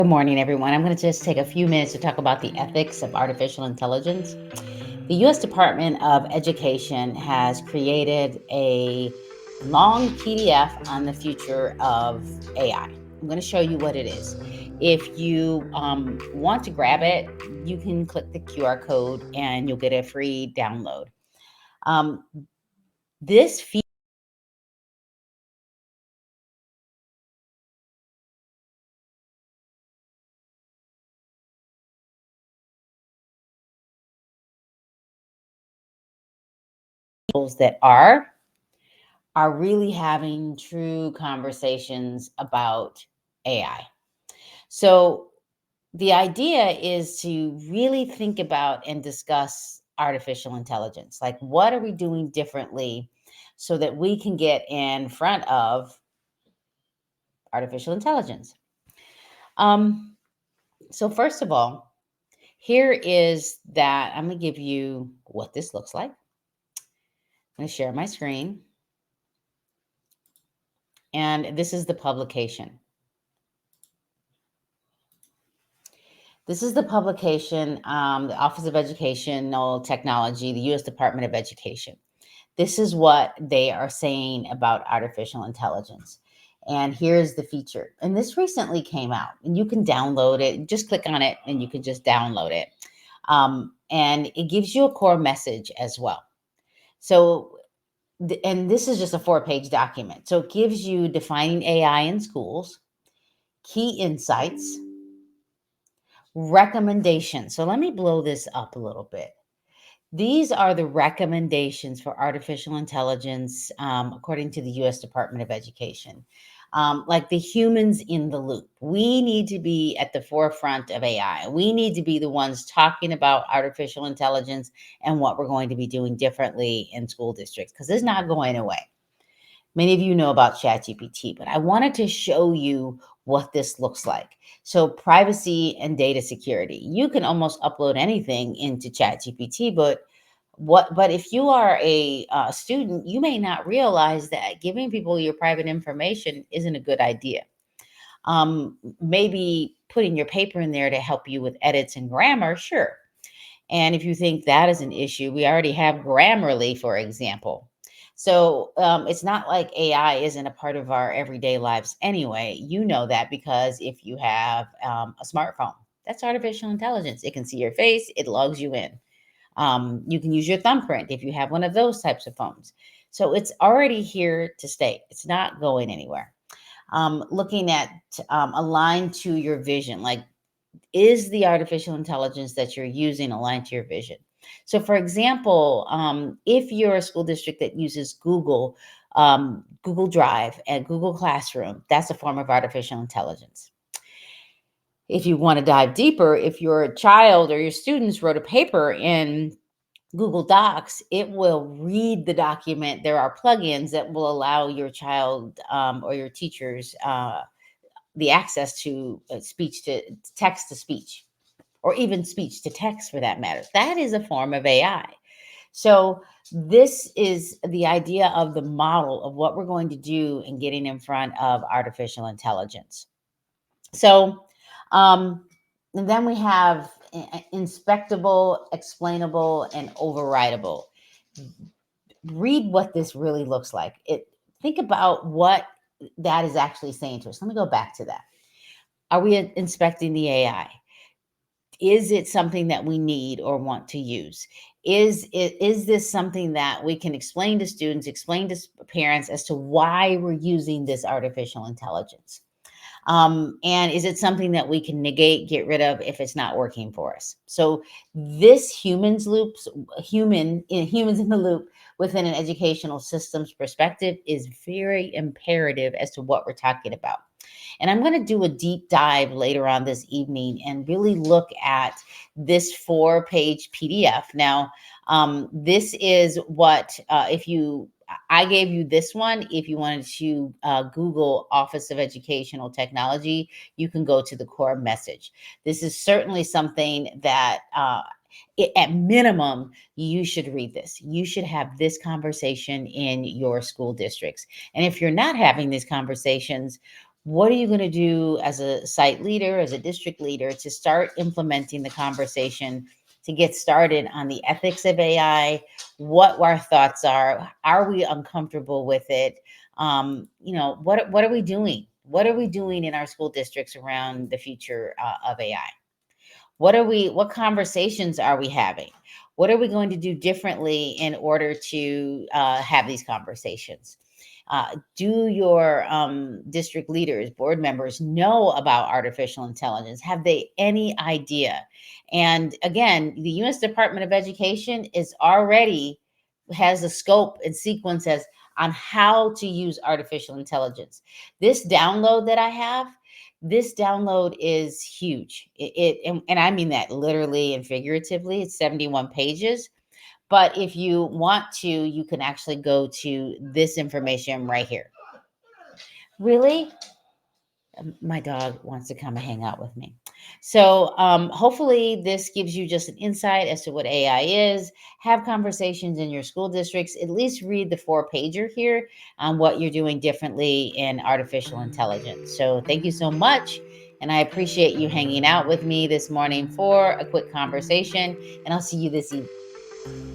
Good morning, everyone. I'm going to just take a few minutes to talk about the ethics of artificial intelligence. The U.S. Department of Education has created a long PDF on the future of AI. I'm going to show you what it is. If you want to grab it, you can click the QR code and you'll get a free download. Um, this feels that are really having true conversations about AI. So the idea is to really think about and discuss artificial intelligence. Like, what are we doing differently so that we can get in front of artificial intelligence? Um, so, first of all, here is that I'm going to give you what this looks like. I'm going to share my screen, and this is the publication. This is the publication, the Office of Educational Technology, the U.S. Department of Education. This is what they are saying about artificial intelligence. And here's the feature. And this recently came out, and you can download it. Just click on it, and you can just download it. And it gives you a core message as well. So, and this is just a 4-page document. So it gives you defining AI in schools, key insights, recommendations. So let me blow this up a little bit. These are the recommendations for artificial intelligence, according to the US Department of Education. Like the humans in the loop. We need to be at the forefront of AI. We need to be the ones talking about artificial intelligence and what we're going to be doing differently in school districts because it's not going away. Many of you know about ChatGPT, but I wanted to show you what this looks like. So, privacy and data security. You can almost upload anything into ChatGPT, but if you are a student, you may not realize that giving people your private information isn't a good idea. Maybe putting your paper in there to help you with edits and grammar, sure. And if you think that is an issue, we already have Grammarly, for example. So it's not like AI isn't a part of our everyday lives anyway. You know that because if you have a smartphone, that's artificial intelligence. It can see your face, it logs you in. You can use your thumbprint if you have one of those types of phones. So it's already here to stay. It's not going anywhere. Looking at aligned to your vision, like is the artificial intelligence that you're using aligned to your vision? So, for example, if you're a school district that uses Google Drive and Google Classroom, that's a form of artificial intelligence. If you want to dive deeper, if your child or your students wrote a paper in Google Docs, it will read the document. There are plugins that will allow your child or your teachers the access to speech to text to speech, or even speech to text for that matter. That is a form of AI. So, this is the idea of the model of what we're going to do in getting in front of artificial intelligence. So, um, and then we have inspectable, explainable, and overridable. Read what this really looks like. Think about what that is actually saying to us. Let me go back to that. Are we inspecting the AI? Is it something that we need or want to use? Is this something that we can explain to students, explain to parents as to why we're using this artificial intelligence? And is it something that we can negate, get rid of if it's not working for us? So this humans in the loop within an educational systems perspective is very imperative as to what we're talking about. And I'm going to do a deep dive later on this evening and really look at this 4-page PDF. Now, this is what, if you, I gave you this one. If you wanted to Google Office of Educational Technology, you can go to the core message. This is certainly something that, at minimum, you should read this. You should have this conversation in your school districts. And if you're not having these conversations, What are you going to do as a site leader, as a district leader, to start implementing the conversation, to get started on the ethics of AI, what our thoughts are we uncomfortable with it? What are we doing? What are we doing in our school districts around the future of AI? What conversations are we having? What are we going to do differently in order to have these conversations? Do your district leaders, board members know about artificial intelligence? Have they any idea? And again, the U.S. Department of Education is already has a scope and sequence as on how to use artificial intelligence. This download that I have, this download is huge. And I mean that literally and figuratively. It's 71 pages. But if you want to, you can actually go to this information right here. Really? My dog wants to come and hang out with me. So, hopefully, this gives you just an insight as to what AI is. Have conversations in your school districts. At least read the 4 pager here on what you're doing differently in artificial intelligence. So, thank you so much. And I appreciate you hanging out with me this morning for a quick conversation. And I'll see you this evening.